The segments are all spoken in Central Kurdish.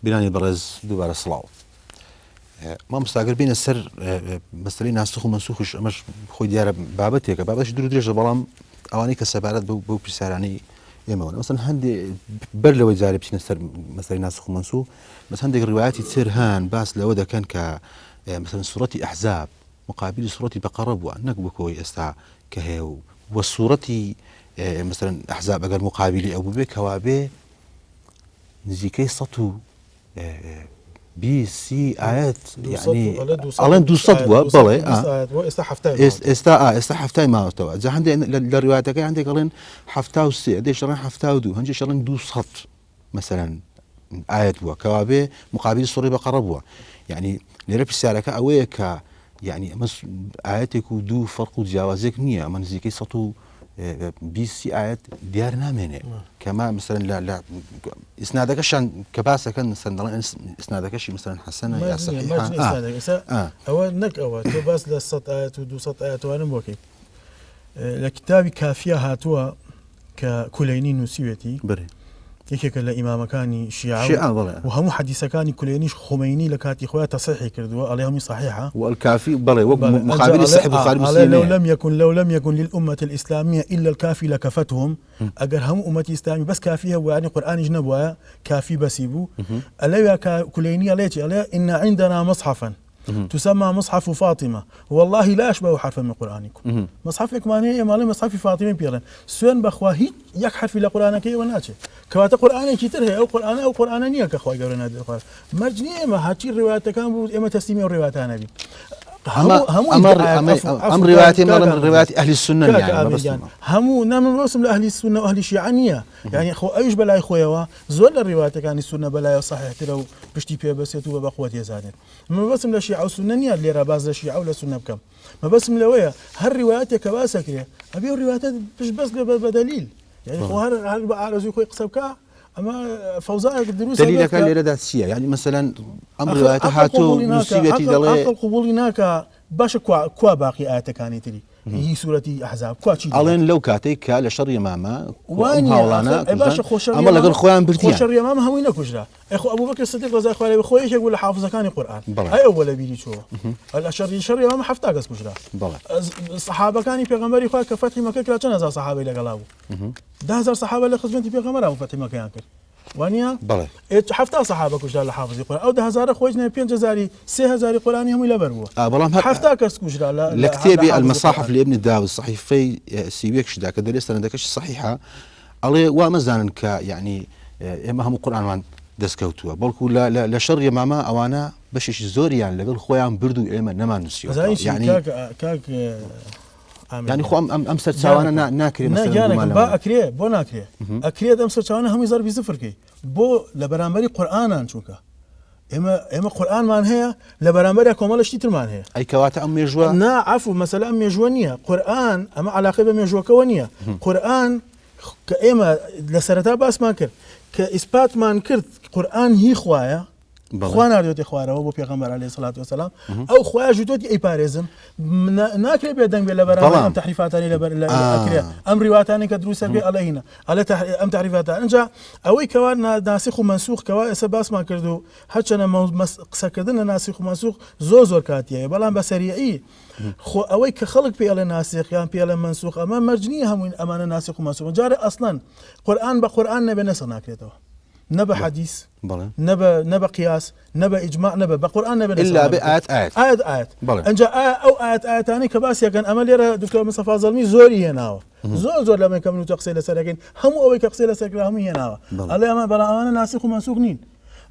بینانی بەڕێز دووبارە سڵاو. مامۆستا بینە سەر مەسەلەی ناسخ و منسوخش ئەمەش خۆی دیارە بابەتێکە، بابەتش دوور درێژە، بەڵام ئەوانەی کە سەبارەت بەو پرسیارانەی ئێمەوە مەسەڵەن هەندێک بەر لەوەی جارێ بچینە سەر مەسەلەی ناسخ و منسوخ، بەس هەندێک ڕوايەتی تر هەن باس لەوە دەکەن کە مثلا سوورەتی ئەحزاب مقابلی سوورەتی بەقەرە بووە، نەک بکۆی ئێستا کە هەیە و سوورەتی مثلا ئەحزاب ئەگەر مقابلی ئەو بێ کەوا بێ نزیکەی 120 ئاەت، یعنی ئەڵێن 200 بووە، بەڵێ ئێستا هەفتای ماوەتەوە. جا هەندێک لە ڕوايەتەکەی هەندێک ئەڵێن 73، هەندێک ئەڵێن 72، هەندێک ئەڵێن 200 مثلا ئاەت بووە کەوا بێ مقابلی سوورەی بەقەرە بووە. یعنی لێرە پرسیارەکە ئەوەیە کە یعنی ئەمە ئاەتێک و دوو فەرق و جیاوازێک نییە، ئەمە نزیکەی 120 ئاەت دیار نامێنێ کەما مثلا لە ئیسنادەکەشان کە باسەکەن دەڵێن ئیسنادەکەشی مثلا حەسەنە یا سەحیحە. ئەوە نەک ئەوە تۆ باس لە 100 ئاەت و 200 ئاەتوانم وەکەی لە کتابی کافیە هاتووە کە کولەینی نووسیوێتی یەکێکە لە ئیمامەکانی شیعە و هەموو حەدیثەکانی کولەینیش خۆمەینی لە کاتی خۆیان تەصحیح کردووە، ئەڵێ هەمووی صحیحە والكافي بڵێ وەک مقابل صحیح بخاری مسلم. لو لم يكن للأمة الإسلامية إلا الكافي لكفتهم، أجر هم أمتي إسلامي بس كافية ويعني قرآن جنبوا كافي بسيبو. ألا كوليني ألا إن عندنا مصحفا تسمى مصحف فاطمة والله لا أشبه حرفا من قرآنكم. مصحفك معناه مالي مصحف فاطمة بيرن سوين بخواهي يك حرف إلى قرآنك وناتش كوات قرآن كتير أو قرآن نيا كخواي قرنا هذا القرآن مرجني ما هاتشي الروايات كان بود إما تسليمي الروايات أنا بي أمر رواياتي من روايات أهل السنة يعني همو نعم رسم لأهل السنة وأهل الشيعانية يعني خو أيش بلاي خويا زول الروايات كان السنة بلاي صحيح تلو بشتي بيه بس يتوب بقوة يزانين ما بس من الشيعة والسنة اللي رباز الشيعة ولا السنة بكم ما بس من لويا هالروايات كباسك يا أبي الروايات بس بدليل يعني خو هل على زي خوي قصب كا أما فوزائك الدروس دليلك اللي ردات سيا يعني مثلا أمر روايات هاتو نسيبتي دليل أقل قبول هناك باش كوا باقي آيات كانت لي هي سورة أحزاب كوا شيء ألين لو كاتيك لشر يماما وين باش أما لقى الخوان برتيان خوشر يماما هوينا كجرا أخو أبو بكر الصديق رضي الله عنه خويش يقول حافظ كان القرآن أي أول بيجي شو الأشر شر يماما حفتاقس كجرا الصحابة كانوا بيغمبري خوي كفتح مكة كلا كان هزار صحابة إلى قلابه ده هزار صحابة اللي خدمتي بيغمبره وفتح مكة ينكر وانيا بله حفتا صحابه كجرا لحافظ القرآن أو ده هزار خوينا 5000 6000 قرآن هم إلى بربوه بلام حفتا كرس كجرا لكتابي المصاحف لابن داود الصحيفي سيبيكش ذاك درس أنا ذاكش صحيحة عليه ومزانا ك يعني إما هم القرآن وان دسكوتوا بلكو لا شر يا ماما أوانا باش زوري يعني لقول خويا بردو إما نما نسيو يعني كاك يعني خو أمسر تساوانا ناكري مثلا با أكريه بو ناكريه أكريه أمسر تساوانا هم يزار بيزفر كي بو لبرامبري قرآن شوكا إما قرآن مان هي لبرامبري كمال شتيتر مان هي أي كوات أم يجوا نا عفو مثلا أم يجوانية قرآن أما علاقة بأم يجوا كونية قرآن كإما لسرتها بس ما كر كإثبات ما نكرت قرآن هي خوايا خوانا ريوتي خوارا وبو بيغمبر عليه الصلاة والسلام أو خوايا جدوتي أي باريزم ناكري بيدن بلا برامج أم تحريفاتاني لبر أم رواتاني كدروسة بي علينا على أم تحريفاتاني إنجا أوي كوان ناسخ ومنسوخ كوا إسباس ما كردو هاتشنا سكردنا ناسخ ومنسوخ زور كاتيا بلان بسريعي خو أوي كخلق بيلا ناسخ يعني بيلا منسوخ أما مرجنية هم أمانة ناسخ ومنسوخ جاري أصلا قرآن بقرآن نبي نسخ ناكريتو نبى حديث نبى قياس نبى إجماع نبى بقرآن نبى إلا بآيات آيات أنجا أو آيات ثاني كباسيا كان أمل يرى دكتور مصطفى ظلمي زوري هنا زور لما يكملوا تقصير سرقين هم أوي كقصير سرقين هم هنا الله أما بلا أمانة ناسخ ومنسوخ نين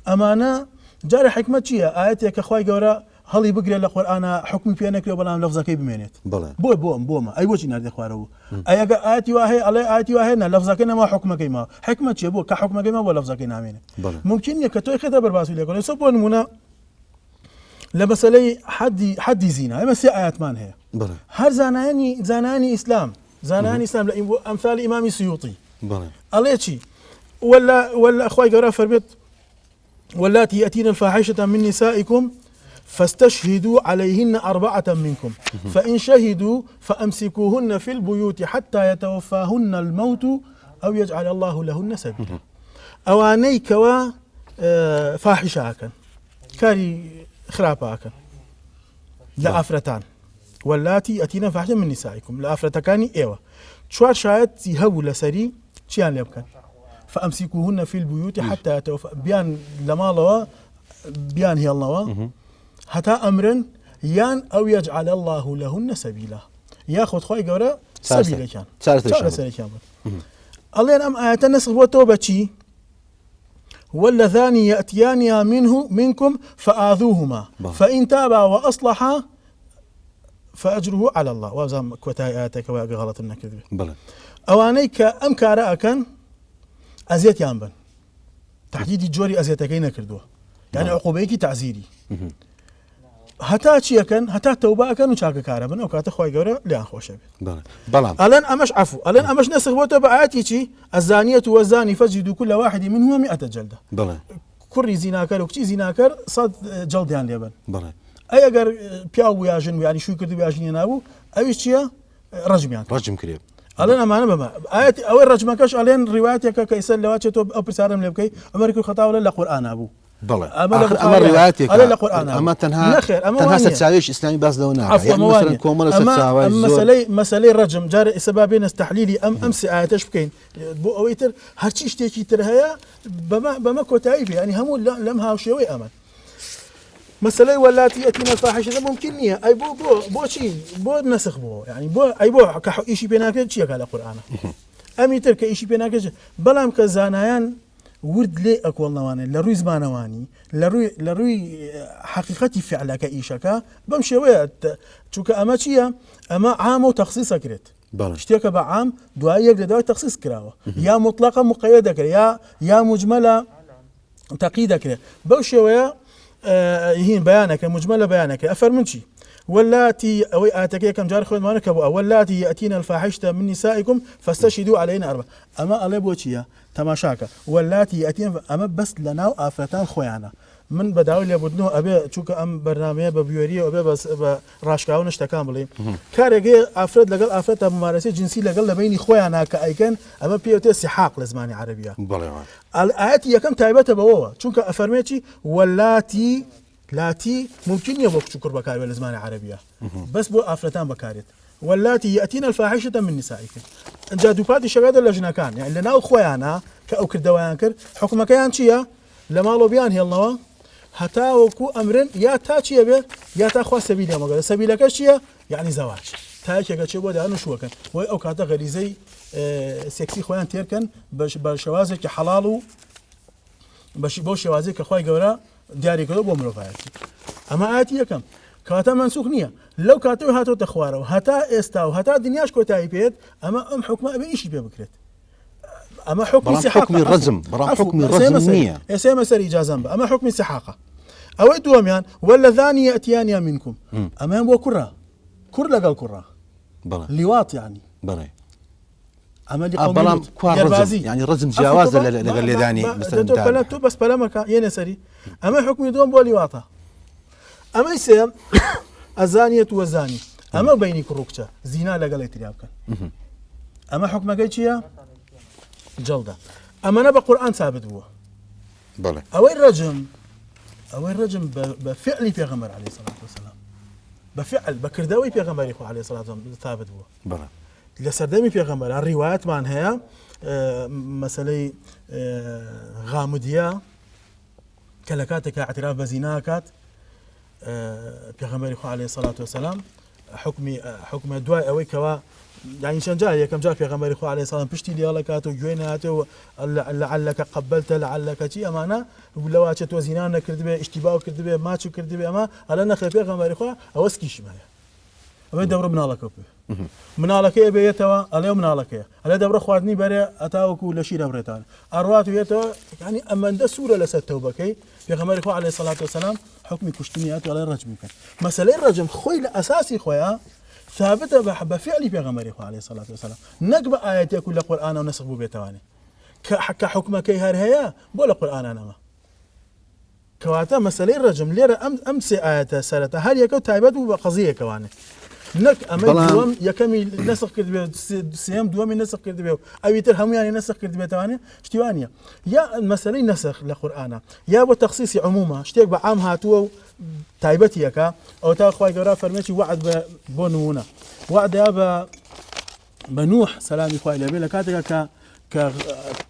أمانة جاري حكمة شيء آيات يا كخواي جورا هل يبقى القرآن حكم بيانك لو بلام لفظك بمينت بوما أي وجه نادي خوارو أي آيات واهي على آيات واهي لفظك ما حكمك ما حكمة شيء بو كحكمك ما ولا لفظك نامين ممكن يكتوي خطاب برباسي لكن يسبون منا لمسألة حد زينة أي مسألة آيات مان هي هر زاناني إسلام أمثال إمام السيوطي عليه شيء ولا أخوي جرا فربت واللاتي يأتين الفاحشة من نسائكم فاستشهدوا عليهن 4 منكم فإن شهدوا فأمسكوهن في البيوت حتى يتوفاهن الموت أو يجعل الله لهن سبيلا أواني كوا فاحشاكن كاري خراباكن لا افرتان واللاتي اتينا فاحشة من نسائكم لا افرتكاني ايوه شوار شايت يهو لسري شيان ليبكن فامسكوهن في البيوت حتى بيان لمالوا بيان هي الله حتى امرا يان او يجعل الله لهن سبيلا ياخذ خوي قورا سبيلا كان سبيلا كان الله ام ايات النسخ وتوبتي واللذان ياتيان منكم فآذوهما فان تابا واصلحا فاجره على الله وزام كوتاي اياتك غلط النكذب بلى اوانيك ام كاراكن ازيت يامبن تحديد الجوري ازيتكين كردوه يعني عقوبيك تعزيري هتا چیەکەن هەتا تەوبەکەن و چاکەکارە بن ئەو کاتە خۆی گەورە لیان خۆشە بێت بەڵام ئەلەن ئەمەش عەفو ئەلەن ئەمەش نەسخ بۆتە بە ئاەتی چی الزانیة والزانی فەجلیدوا كل واحد منهما 100 جلدة کوڕی زیناکەر و کچی زیناکەر 100 جەڵدیان لێبن ئەی ئەگەر پیا و یا ژن یانی شووی کردو یا ژنی نابوو ئەویش چییە ڕەجم کرێ ئەلەن ئەمانە بەمە ئاەتی ئەوەی ڕەجمەکەش ئەلێن ڕیواتێکە کە ئیسەر لەوات چێتۆ ئەو پرسیارم لێ بکەی عومەر کوڕ خەتاوە لە قورئان بوو أما الرواياتك أما تنها ستساويش إسلامي بس لو نعرف يعني مثلا كومل ستساوي مسألة رجم جار سببين استحليلي أمس آياتش بكين بو أويتر هرشي اشتيكي ترهيا بما كوتايف يعني همو لمها وشيوي أمان مسألة واللاتي يأتينا الفاحشة ممكن نية أي بو شيء بو نسخ بو يعني بو أي بو كإشي بيناك شيء على القرآن أمي ترك إشي بيناك بلام كزانيان ورد لي أكو نواني لروي زمانواني لروي حقيقتي فعلك إيشك بمشي ويات شوك أما شيء أما عام وتخصيص كريت اشتيك بعام دعاء يقدر تخصيص كراوة يا مطلقة مقيدة كرا يا مجملة تقييد كرا بمشي ويا هين بيانك مجملة بيانك أفرمنشي واللاتي أو آتكي كم جار خود مانك أبو واللاتي يأتينا الفاحشة من نسائكم فاستشهدوا علينا 4 أما الله بوشيا تماشاك واللاتي يأتينا أما بس لنا وآفرتان خويانا من بداول يبدنو أبي تشوك أم برنامج ببيوري أبي بس براشكاون اشتكاملي كارجي أفرد لقل أفرد ممارسة جنسية لقل لبيني خويانا كأيكن أما بيوتي سحاق لزماني عربية الآيات يكم تعبت بووا تشوك أفرميتي واللاتي لاتي ممكن يبوك شكر بكاري بالزمان عربية بس بو أفرتان بكاريت واللاتي يأتينا الفاحشة من نسائكم جادو بادي شغادة لجنا كان يعني لنا أخويانا كأو كردوان كر حكم كيان شيا لما لو بيان هي الله حتى وكو أمرن يا تا شيا به يا تا خوا سبيل يا مقدر سبيلك شيا يعني زواج تا شيا شيء بده أنا شو كان وي أو كاتا غريزي سكسي خويان تيركن بشوازك حلالو باش بو شوازك خوي جورا دیاری کردو بۆ مرۆڤایەتی ئەمە ئاەتی یەکەم کاتە منسوخ نییە لەو کاتەوە هاتۆتە خوارەوە هەتا ئێستا و هەتا دنیاش کۆتایی پێێت ئەمە ئەم حکومە ئەبێ ئیشی پێ بکرێت ئەمە حکمی ڕەجم نییە ئێستا مەسەر ئیجازەم بە ئەمە حکمی سەحاقە ئەوەی دووەمیان واللەذانی یەتیانیا منکم ئەمەیان بۆ کوڕ لەگەڵ کوڕە لیوات یعنی عملي قومي يعني رزم جواز لليداني مثلا تو بس بلامك يا نسري اما حكم يدوم بولي واطا اما يسم الزانية والزاني اما بيني كروكتا زنا لقال ترياب كان اما حكمك ايشيا جلده اما انا بقران ثابت هو بلى او الرجم بفعل پیغمبر عليه الصلاه والسلام بفعل بكرداوي پیغمبر عليه الصلاه والسلام ثابت هو بلى لسردمي پیغمبر الروايات مان هي مسألة غامدية كلكاتك اعتراف بزناكات پیغمبر عليه الصلاة والسلام حكم الدواء أوي كوا يعني شان جاي كم جاء پیغمبر عليه الصلاة والسلام بشتي ليالكات وجوينات لعلك قبلت لعلك شيء أمانة ولو أشت وزنان كردبه اشتباه كردبه ما شو كردبه أما على نخ پیغمبر أوسكيش معه أما دور من الله كوبه من الله كي بيتوا اليوم من الله كي على دور خواردني بري أتاوكو لشيء بريتان أروات بيتوا يعني أما ده سورة لست توبة كي پیغمبر عليه الصلاة والسلام حكم كشتميات ولا رجم ممكن مسألة الرجم خوي أساسي خويا ثابتة بفعل پیغمبر عليه الصلاة والسلام نقب آيات كل قرآن ونسخ بيتواني كحكم كي هرهيا بولا قرآن أنا ما كواتا مسألة الرجم ليرة أمس آيات سالتها هل يكو تايبات بقضية كواني نك أما دوام يكمل نسخ كذبه سيام دوام نسخ كذبه أو يترهم يعني نسخ كذبه ثانية اشتوانية يا المسألة نسخ للقرآن يا بتخصيص عموما اشتيك بعام هاتو تايبتي كا أو تاخوي جرا فرمتي وعد بونونا وعد يا بنوح سلامي خوي لبي لكاتك ك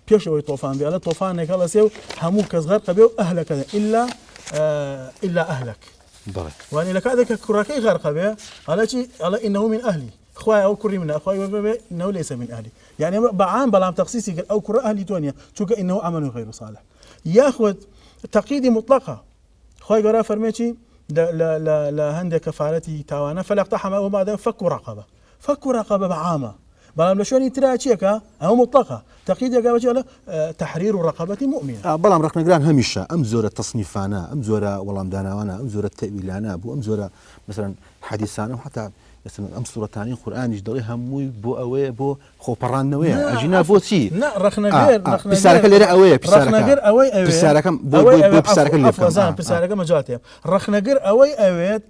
بيشوي طوفان بيلا طوفان كلا سيو همو كصغر قبيو أهلك إلا أهلك بله وأنا لكاتك كراكي غرق به على شيء على إنه من أهلي خوي أو كري من أخوي إنه ليس من أهلي يعني بعام بلام تخصيصي أو كرا أهلي تونيا شو إنه عمل غير صالح ياخذ تقييد مطلقة خوي جرا فرمتي لا هندك كفارتي توانا فلا اقتحم وما فك رقبة بعامة بلام لشوني ترى شيكا أو مطلقة تقييد يا تحرير رقبة مؤمنة بلام رقنا جران هميشة أم زورة تصنيفانا أم زورة والله داناوانا أم زورة تأويلانا أم زورة مثلا حديثانا وحتى مثلا أم سورة ثانية قرآن يجدري هموي بو أوي بو خوبران نوية أجينا بو تي لا رخنا غير بسارك اللي أوي رخنا غير أوي بسارك بو بسارك اللي بسارك مجالتهم رخنا غير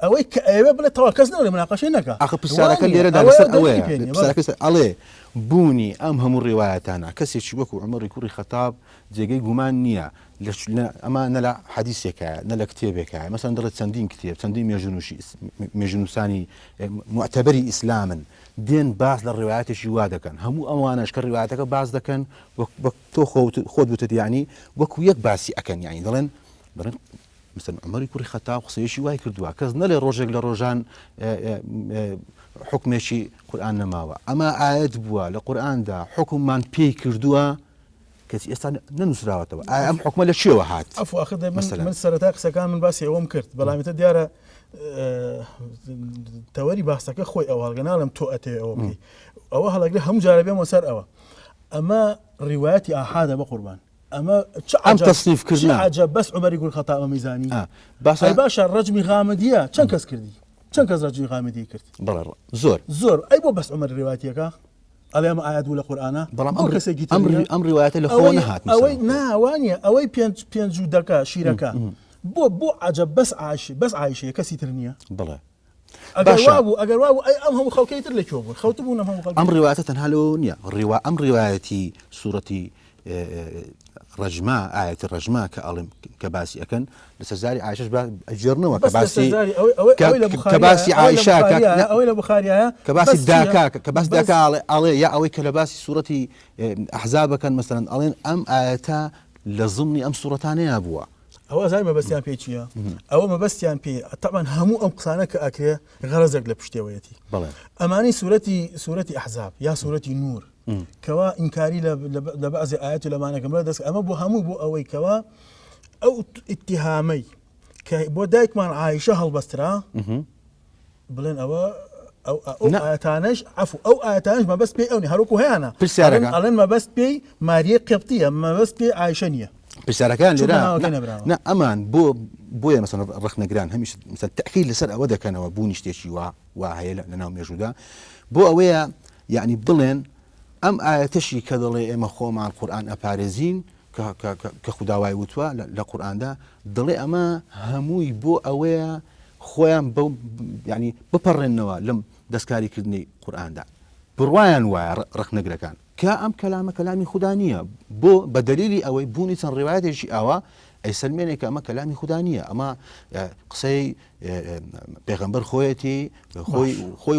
أوي كأوي بلا توكسنا ولا مناقشينك أخو بسارك اللي رد على أوي بسارك عليه بوني أم هم الروايات أنا كسي شبك وعمر يكوري خطاب جيجي جمان نيا أما نلا حديثك نلا كتابك مثلا درت سندين كتاب سندين ميجنوساني معتبري إسلاما دين بعض الروايات شوادة كان همو أمانش كالرواياتك بعض ده كان تو خود بتت يعني وكويك باسي أكن يعني دلن مثلا عمر يكوري خطاب خصية شواي كردوا كز نلا روجك لروجان حكم شيء قرآن نماوة أما آيات بوا لقرآن دا حكم من بي كردوا كسي أصلا ننسراوة تبع أم حكم لشيء واحد عفوا أخذ من سرتاك سكان من باسي أوم كرت بلا متى ديارة توري بحثك أخوي أول جنالم توأتي أو بي أو هلا هم جاربين مسار أو أما رواياتي أحد بقربان أما أم تصنيف كرنا عجب بس عمر يقول خطأ ميزاني بس باشا الرجمي غامدية كم كس كردي كم كس رجمي غامدية كرت بلا زور أي بو بس عمر رواياتك على ما آيات ولا قرآن أمر روايات اللي خوانها أوي نا وانيا أوي بين جودكا شيركا بو عجب بس عايشة كسي ترنيا بلا أجر وابو أي أمهم خوكيتر اللي شوفوا خوتبونا هم أمر روايات تنهالونيا أمر روايتي سورة رجماء آية الرجماء كألم كباسي أكن لسزاري عايشة أجرنا كباسي كباسي عايشة أوي البخاري كباسي داكا كباسي داكا علي يا أوي كلباسي سورة أحزاب كان مثلا ألين أم آياتها لضمني أم سورة ثانية أبوا أو زي ما بس يعني بيجيا أو ما بس يعني بي طبعا همو أم قصانة كأكله غرزك لبشتويتي أماني سورة أحزاب يا سورة نور كوا إنكاري لبعض آيات لما أنا كمل دس أما بو همو بو أوي كوا أو اتهامي كبو دايك من عايشة هالبسترا بلين أو آياتانش عفو أو آياتانش ما بس بي أوني هروكو هانا ألين ما بس بي ماريا قبطية ما بس بي عايشانية بساركان لا أمان بويا مثلا رخنا جران همش مثلا تأكيد لسر أودا كان وبوني شتيشي وهاي لنا موجودة بو أويا يعني بلين أم آياتشي كذا إما خو مع القرآن أبارزين كخداوي وتوا للقرآن ده ضلي أما هموي بو أويا خويا يعني ببرنوا لم دسكاري كدني قرآن ده بروايان ورخنا جران كأم كلامي خدانية بو بدليلي أو بوني سن روايات شيء أوا أي سلميني كأما كلامي خدانية أما قصي بيغمبر خويتي خوي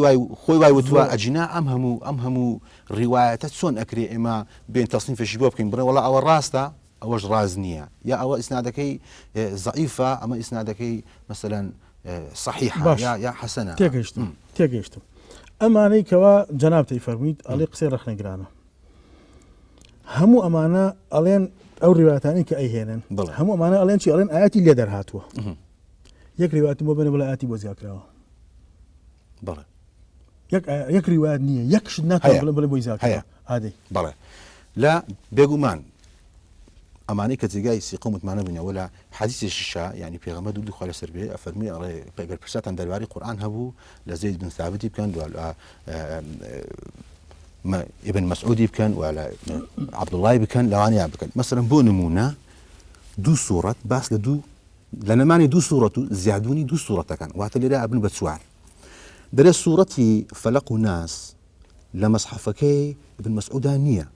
واي وتوا أجناء أمهمو روايات سون أكري إما بين تصنيف الشباب كين برا ولا أو الراستا أوج رازنية يا أو إسنادكي ضعيفة أما إسنادكي مثلا صحيحة يا حسنة تيجيشتم أما أنا كوا جنابتي فرميت علي قصير رخنا جرانا همو أمانة ألين أو رواياتاني كأي هينن همو أمانة ألين شيء ألين آياتي اللي در هاتوا يك روايات مو بين ولا آياتي بوزيك راو بلى يك روايات نية يك شدنات بلا بوزيك هذه بلى لا بيجومان أماني كتجاي سيقومة معنا بنيا ولا حديث الشيشة يعني في غمد ودي خالد سربي أفرمي على برسات عند الواري القرآن هبو لزيد بن ثابت كان ما ابن مسعود كان ولا عبد الله بكان لواني بكان مثلا بو نمونا دو صورة بس لدو لأن ماني دو صورته زيادوني دو صورة كان وقت اللي ابن بتسوار دري سورتي فلق ناس لمصحفكي ابن مسعود نية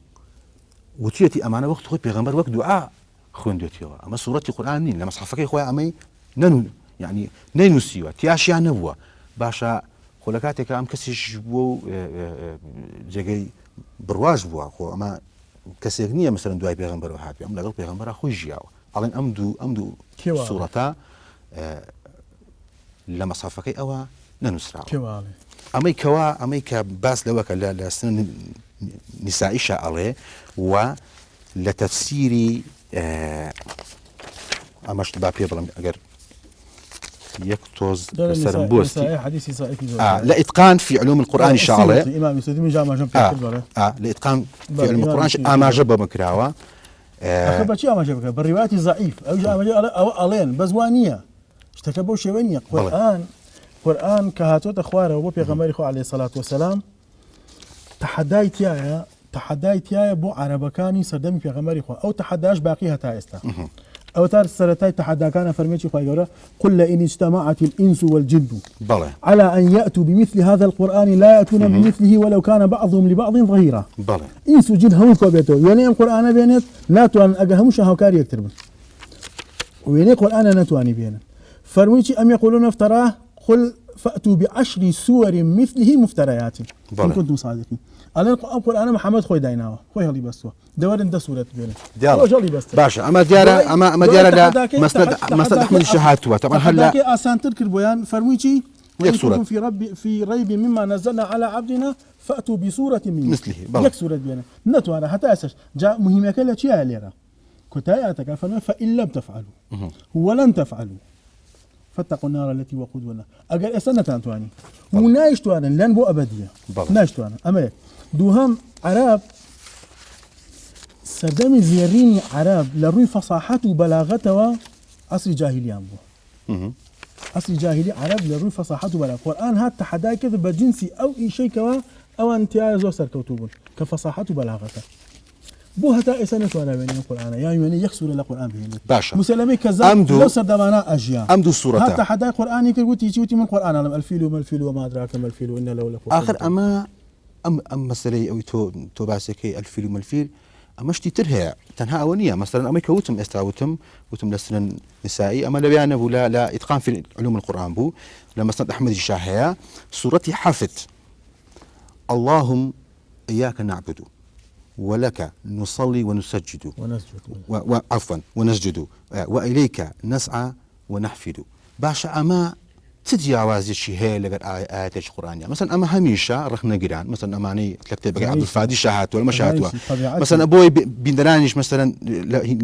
وتيتي أمانة وقت خوي بيغمبر وقت دعاء خوندوتيوا أما سورتي قرآن نين لمصحفكي خويا أمي ننو يعني نينوسيوا تياشيا نبوا باشا خلقاتك أم كسيش بو جاي برواج بوا خو أما كسيغنية مثلا دعاء بيغمبر وحات أم لقل بيغمبر أخوي جياو ألين أمدو سورتا لمصحفكي أوا ننسرع أمي كباس لوك لسنة نسائي شاء و لتفسيري أماش تبع بيبلم أجر يكتوز سرنبوستي حديث لا إتقان في علوم القرآن إن شاء الله إمام يسلم جامع جنب لإتقان في علوم القرآن أما جب مكراوة أخبر شيء أما جبك بالروايات ضعيف أو جاء أو ألين بزوانية اشتكبوا شوينية قرآن كهاتوت أخواره وبي غمر إخوة عليه الصلاة والسلام تحدايتيا بو عربكاني سردمي في غمر إخوة أو تحداش باقيها تايستا أو تار السرتاي تحدى كان فرميتي إخوة يقول قل لئن اجتمعت الإنس والجن على أن يأتوا بمثل هذا القرآن لا يأتون بمثله ولو كان بعضهم لبعض ظهيرا إنس وجن هم كوبيتو يعني القرآن بينت لا توان أجهمش هوكاري يكتربن ويعني القرآن نتواني بينت فرميتي أم يقولون افتراه قل فأتوا ب10 سور مثله مفتريات إن كنتم صادقين أقول أنا محمد خوي دايناوه خوي هلي بسوا دور انت سورة بينه ديالة باشا أما ديالة لا مسند أحمد الشهاتوا طبعا هلا أسان تذكر بيان فرميتي إن كنتم في ريب مما نزلنا على عبدنا فأتوا بسورة من مثله يك سورة بينه نتو أنا حتى أساس جاء مهمة كلا شيء ليرا كتاياتك فإن لم تفعلوا ولن تفعلوا فاتقوا النار التي وقودها الناس أجل أسنة أنتواني ونايش توانا لان بو أبدية نايش توانا أما دوهم عرب سردمي زيريني عرب لروي فصاحته وبلاغته عصر جاهليان بو عصر جاهلي عرب لروي فصاحته وبلاغته القرآن هات تحداي كذا بجنسي أو شيء كوا أو انتهاء زوسر كوتوبون كفصاحته وبلاغته بو هتا إسانة وانا بين القرآن يعني يكسر القرآن بينه باشا مسلمي كذاب لو سردمانا أجياء أمدو الصورة هتا حدا قرآني كقولتي من القرآن علم الفيل وما أدراك ما الفيل وإن لو لكم آخر أما مسألة أو تو باسكي الفيل وما الفيل أمشتي ترها تنها أولية مثلا أما كوتم استعوتم لسنا نسائي أما لبيانا بو لا إتقان في علوم القرآن بو لما سند أحمد الشاهية سورتي حافت اللهم إياك نعبد ولك نصلي ونسجد عفوا ونسجد وإليك نسعى ونحفد باشا أما تجاوز الشيء هي لقد آيات القرآنية مثلا أما هميشة رخنا جيران مثلا أماني تكتب عبد الفادي شهات ولا مشاهات مثلا أبوي بندرانيش مثلا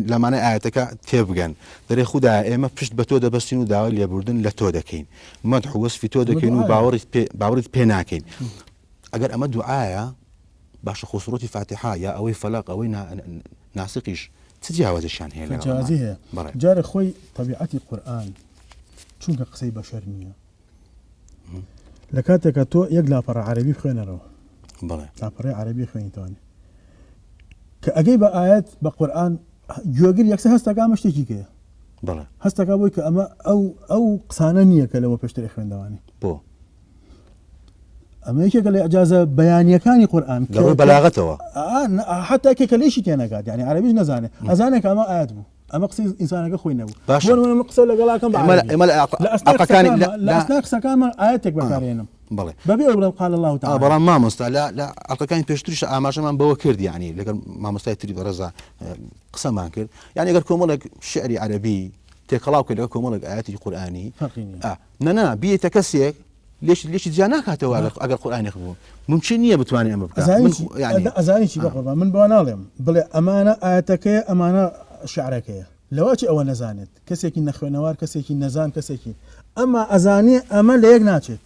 لما أنا آياتك تبغن دري خدا إما بشت بتودا بسينو داول اللي بردن لتودا كين مدح وصف تودا كين وباورت بيناكين أجر أما دعاء باش خسروتي فاتحة يا أوي فلاق أوي ناسقيش تتجاوز الشان هي تجاوزها جاري خوي طبيعتي القرآن شو قصي بشرنية لكاتك تو يقلا برا عربي خينا رو بلى لا برا عربي خين تاني كأجيب آيات بقرآن يوجد يكسر هستقام مشتكي كه بلى هستقام ويك أما أو قصانية كلمة بيشتري خين دواني بو أما هيك قال إعجاز بيانية كان قرآن قالوا بلاغته حتى هيك ليش تينا قاعد يعني عربي نزانه أزانك أما آيات بو أما قصي إنسانك خوي نبو وانا مقصد لقلا كم بعد لا أسناك سكام آياتك بكارينم بلى ببيع قال الله تعالى برا ما مستا لا أقل بيشتريش أماش من بوكرد يعني لكن ما مستعد تريد رزع قسم مانكر يعني قال كومولك شعري عربي تكلاوك اللي كومولك آياتي قرآني نانا بيتكسيك ليش جاناك هتوا أقل القرآن يخبو ممكن نية بتواني أما بكا يعني أزاني شيء بقربا من بوانالهم بل أمانة آياتك أمانة شعرك لو أشي أول نزانت كسيكي نخوي نوار كسيكي نزان كسيكي أما أزاني أما ليك ناتشت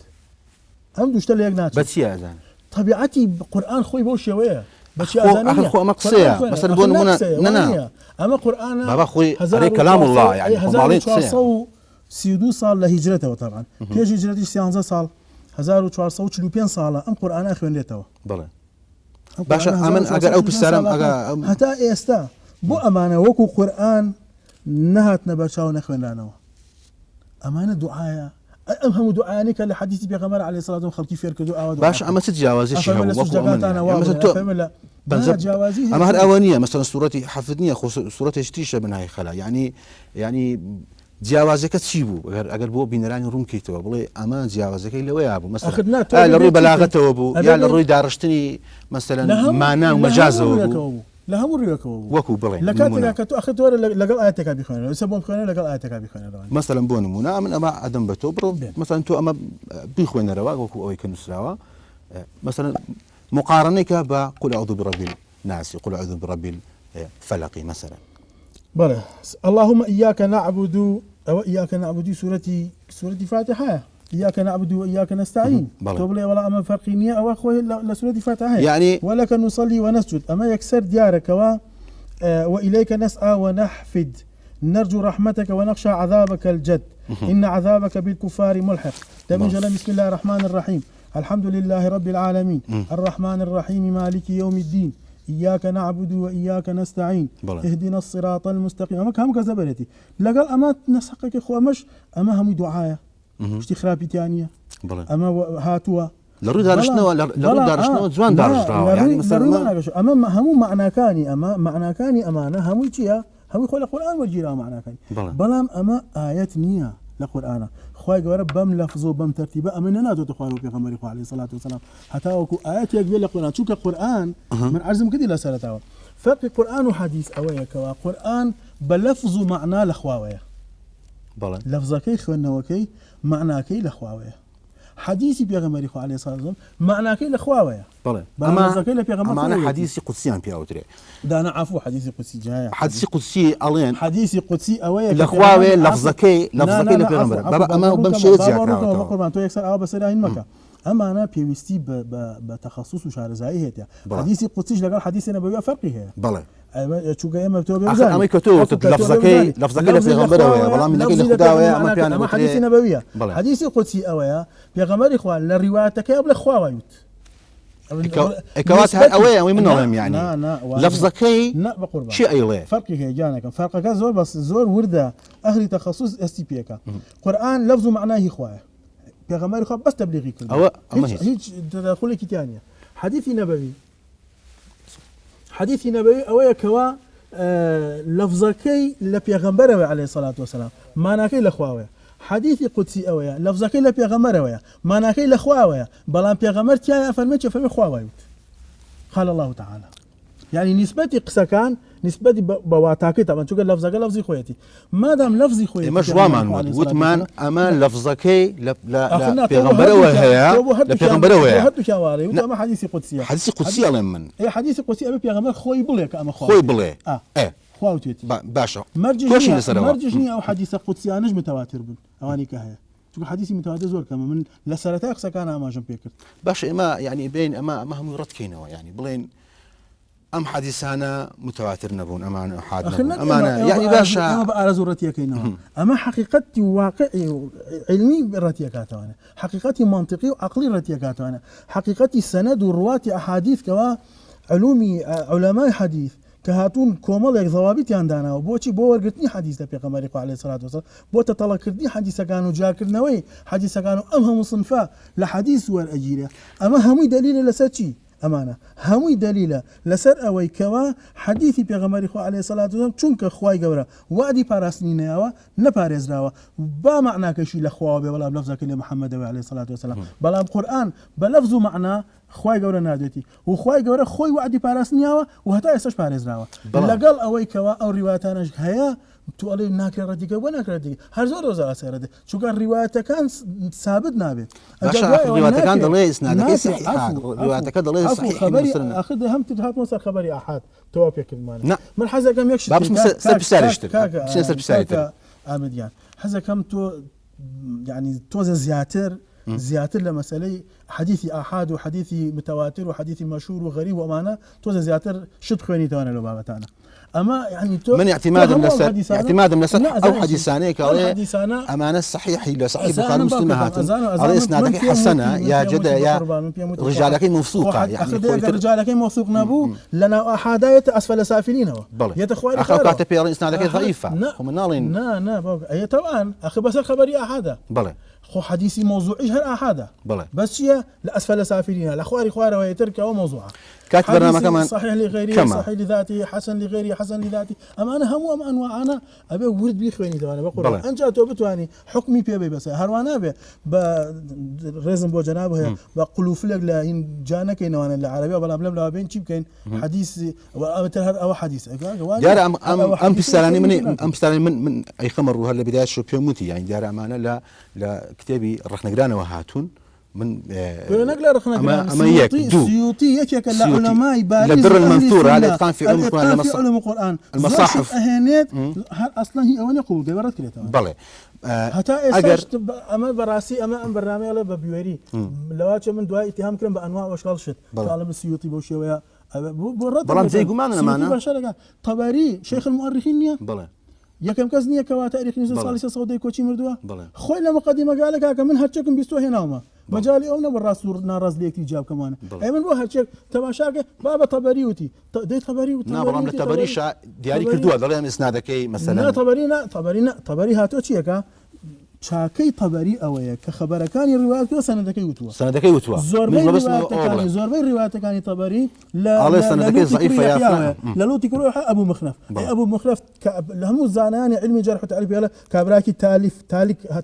أم دوشت ليك ناتشت بس يا أزاني طبيعتي بقرآن خوي بوش شوية بس أزاني آخر خو أما قصية بس بدون منا أما قرآن بابا خوي هذا كلام الله يعني هزار وشوارصو سيدو صال لهجرته طبعا كيش هجرتي 16 صال 1445 صالة أم قرآن أخوين ليتوا بلى باشا أمن أجر أو بالسلام أجر حتى إستا بو أمانة وكو قرآن نهت نبشاو نخوين لانوا أمانة دعايا أهم دعانك لحديث بيغمر عليه الصلاة والسلام خلقي فيرك دعاء باش أما تتجاوز الشيء هو مثلا جوازي أما هالأوانية مثلا صورتي حفظني صورتي اشتيشة من هاي خلا يعني جیاوازەکە چی بوو ئەگەر بۆ بینەرانی ڕوون کەیتەوە بڵێ ئەمە جیاوازەکەی لەوەیە بوو مەسەڵەن لە ڕووی بەلاغەتەوە بوو یا لە ڕووی داڕشتنی مەسەڵەن مانا و مەجازەوە بوو لە هەموو ڕوویەکەوە وەکو بڵێ لە کاتێکا کە تۆ ئەخەتەوە لەگەڵ ئاەتێکا بیخوێنەوە سە بۆم بخوێنە لەگەڵ ئاەتێکا بیخوێنەوە مەسەڵەن بۆ نمونە من ئەمە ئەدەم بە تۆ بڕۆ مەسەڵەن تۆ ئەمە بیخوێنەرەوە وەکو ئەوەی کە نووسراوە مەسەڵەن مقارنەیەکە بە قل أعوذ برب الناس قل أعوذ برب الفلق مثلا بلى اللهم إياك نعبد أو إياك نعبد سورة فاتحة إياك نعبد وإياك نستعين تقول ولا أما فرقينية أو أخوي لسورة فاتحة يعني ولك نصلي ونسجد أما يكسر ديارك وإليك نسعى ونحفد نرجو رحمتك ونخشى عذابك الجد إن عذابك بالكفار ملحق تمجل بسم الله الرحمن الرحيم الحمد لله رب العالمين الرحمن الرحيم مالك يوم الدين إياك نعبد وإياك نستعين اهدنا الصراط المستقيم أما هم كذبلتي لقال أما نسحقك إخوة مش أما هم دعاية اشتي خرابي تانية أما هاتوا لرو دارشنا جوان دارشنا يعني مثلا أما هم معنى كاني أما معنى كاني أمانة هم يجيها هم يقول القرآن وجيرها معنى كاني بلام أما آيات نية لقرآن خواهي قوارا بم لفظو بم ترتيبا أمنا ناتو تخوارو بيغمبري خواه عليه الصلاة والسلام حتى وكو آيات يقبل القرآن شو كقرآن من عرزم كدي لا سالتاوا فرق قرآن وحديث أويا كوا قرآن بلفظو معنى لخواويا لفظكي خوانوكي معناكي لخواويا حديثي بيغمبري خواه عليه الصلاة والسلام معناكي لخواويا أما حديثي قدسي عن بياوتري ده أنا عفو حديثي قدسي جاي حديثي قدسي ألين حديثي قدسي أويا لخواوي لفظكي لبيغمبري بابا أما بمشي زيادة قربان تو يكسر بس راهين مكة أما أنا بيوستي بتخصص وشارزائي هي حديثي قدسي لقال حديثي نبوي فرقي هي بلى شو جاي ما بتوبي أخي أما كتو لفظكي لبيغمبري والله من لقي لخداوي أما بيانا أما حديثي نبوية حديثي قدسي أويا بيغمبري إخوان لروايتك قبل خواويوت كوات أويا ومنهم يعني لفظكي شيء أيله فرقي هي جانك فرقك زور بس زور وردة أهل تخصص اس تي بي كا قرآن لفظه معناه إخوة بيغمبري إخوة بس تبليغي كلمة هيك تدخل كتانية حديثي نبوي أويا كوا لفظكي لبيغمبري عليه الصلاة والسلام معناكي لأخواوي حديثي قدسي أويا لفظكي لبيغمبري أويا معناكي لأخواوي بلان بيغمبر تيانا فرميتش فرمي خواوي قال الله تعالى يعني نسبتي قسكان نسبتي بواتاكي طبعا شو قال لفظك لفظي خويتي ما دام لفظي خويتي مش وامان وثمان امان لفظكي لا بيغمبر وهي لا بيغمبر وهي هاتو شواري وما حديثي قدسي حديثي قدسي لمن اي حديثي قدسي ابي بيغمبر خوي بليك اما خوي بلي خواوتيتي باشا مرججني او حديث قدسي انا متواتر بن اواني كهيا شو حديثي متواتر زور كما من لسرتا قسكان ما جنب بيكر باشا ما يعني بين اما هم رد كينوا يعني بلين أم حديثانا متواتر نبون أمانة أحاد نبون أمانة يعني باشا أما بقى رزورتي كينوا أما حقيقتي واقعي علمي برتي كاتوانا حقيقتي منطقي وعقلي رتي كاتوانا حقيقتي سند ورواتي أحاديث كوا علومي علماء حديث كهاتون كومل ضوابط عندنا وبوشي بورقتني حديث لبيغمبري عليه الصلاة والسلام بو تطلقني حديث كانوا جاكرنوي حديث كانوا أمهم صنفا لحديث والأجيرة أما هم دليل لساتشي أمانة هموي دليل لسر أوي كوا حديثي بيغمبري خو عليه الصلاة والسلام چونك خواي قورا وعدي باراسني نياوا نبارز راوا با معنى كشي لخوا ولا بلفظك لمحمد عليه الصلاة والسلام بلا القرآن بلفظه معنى خواي قورا نادتي وخواي قورا خوي وعدي باراسنياوا وهتا يسش بارز راوا لقال أوي كوا أو رواياتنا هيا تقولي ناكر رديك وناكر رديك هرزور روزا سيرده شو قال روايته كان ثابت نابت روايته كان ضلي اسناد صحيح روايته كان ضلي صحيح خبري اخذ هم تجهات موصل خبري احد توافق المال من حزه كم يكشف بس سر بسالي امد يعني حزه كم تو يعني توز زياتر لمسألة حديثي آحاد وحديثي متواتر وحديثي مشهور وغريب وأمانة توز زياتر شد خويني توانا لو بابتانا اما يعني من اعتماد لسر او حديثانه قال امانه صحيح لا صحيح بخاري مسلم هاتن على اسنادك حسنه يا جدا يا رجالك موثوقه يعني رجالك موثوق نابو لنا احاديه اسفل سافلين يا اخواني كاتب اسنادك ضعيفه اي طبعا اخي بس الخبري احاده بلى خو حديثي موضوعي هر احاده بس هي لاسفل سافلين الاخواري خواره وهي تركه وموضوعه كاتب برنامج كمان صحيح لغيري صحيح لذاتي حسن لغيري حسن لذاتي اما انا هم انواع انا ابي ورد بيخويني دوانا بقول انجا تو بتواني حكمي بي بس هروانا بي رزم بو جنابه بقولوا فلق لا ان جانك انه انا العربيه ولا بلا بين شي كاين حديث او حديث دار ام بسالاني من اي خمر هلا بدايه شو بيموتي يعني دار امانه لا كتابي رحنا قرانا وهاتون من نقلا رخنا سيوطي يك العلماء بارز لدر المنثور هذا اتقان في علوم القرآن المصاحف اهانات اصلا هي اول يقول دبرت كده بلى حتى ايش اما براسي اما برنامج على ببيوري لواتش من دواء اتهام كلام بانواع واشكال شت طالب السيوطي بوشويه برام زي قمانا معنا طبري شيخ المؤرخين بلى يكم كزنيه كوا تاريخ نزل صالح سعودي كوتشي مردوا خوي لما قديمه قال لك من هاتشكم بيستو هنا وما مجالي أمنا بالراسور نارز ليك جاب كمان أي من بوها شيء تماشاك بابا طبريوتي ده طبريوتي نا برام طبري شا دياري كردوا ضلنا اسنادك مثلا نا طبري هاتو شيكا شاكي طبري اويا كخبر كان الروايات كو سندكي وتوا زوربي روايات كان طبري لا سندكي ضعيفه يا لو تكرو ابو مخنف ابو مخنف لهم زاناني علمي جرح وتعريف يلا كابراكي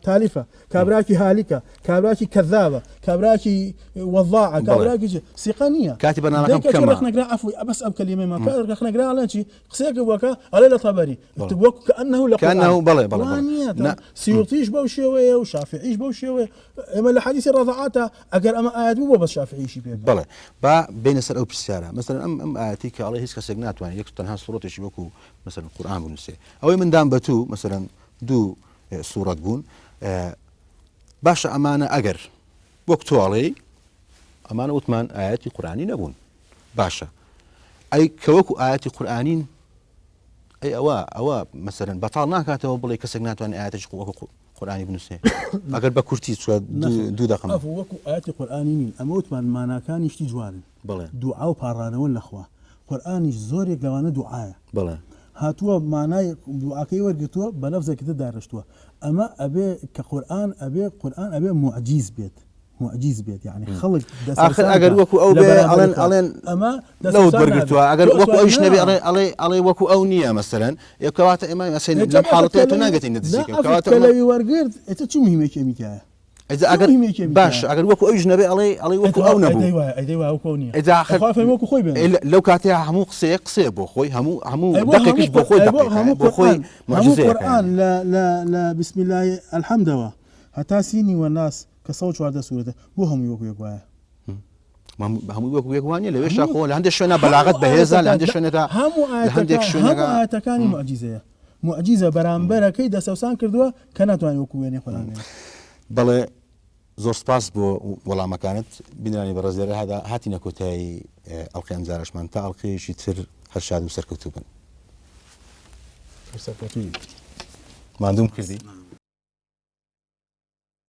تالفه كابراكي هالكه كابراكي كذابه كابراكي وضاعه كابراكي سيقانيه كاتب انا كما نقرا عفوا بس اب كلمه ما كان نقرا على شيء قسيك بوكا على طبري تبوك كانه بلا سيوطيش بوشيوي وشافعيش بوشيوي اما الحديث الرضعات اگر اما ايات مو بس شافعي شي بلا با بين سر او بالسياره مثلا ام اياتيك عليه هيك سجنات يعني يكتب تنها صورته شبكو مثلا القران بنسي او من دام بتو مثلا دو صوره بون باشا امانه اگر وقتو علي امانه وثمان ايات قراني نبون باشا اي كوكو ايات قرانين اي اوا مثلا بطلنا كاتو بلي كسجنات يعني ايات قرآني بنسي اگر بكورتي شو دو دقم افو وكو ايات قرانين اموت من ما كان يشتي جوال دعاء وبارانه ولا اخوا قراني زوري لوانا دعاء بلا هاتوا معناه دعاكي ورقتوا بلفظك تدارشتوا اما ابي كقران ابي قران ابي معجز بيت يعني خلق اخر اگر وكو او بي علن اما لو برقتوا اگر وكو اجنبي علي وكو او نيه مثلا يكوات امام مثلا لم حالته تناقت ان تسيك كوات كلي ورقت انت مهمه كيميكا اذا اگر باش اگر وكو اجنبي علي وكو او نبو ايوا وكو نيه اذا خاف وكو خوي بين لو كاتيها همو قصي بو خوي همو دقيق بو خوي دقيق بو خوي معجزه القران لا بسم الله الحمد لله حتى سيني والناس كصوت وارده سورته بو هم يوكو يقوا هم يوكو يقواني ليش اقول عنده شنو بلاغت بهزه عنده شنو هم اتكاني معجزه برامبره كيدا سوسان كردوا كانت وان يوكو يعني قران بله زور سباس بو والله ما كانت بناني برازيل هذا هاتينا كوتاي القيام زارش من تالقي شي تر هرشاد وسر كتبن ما عندهم كردي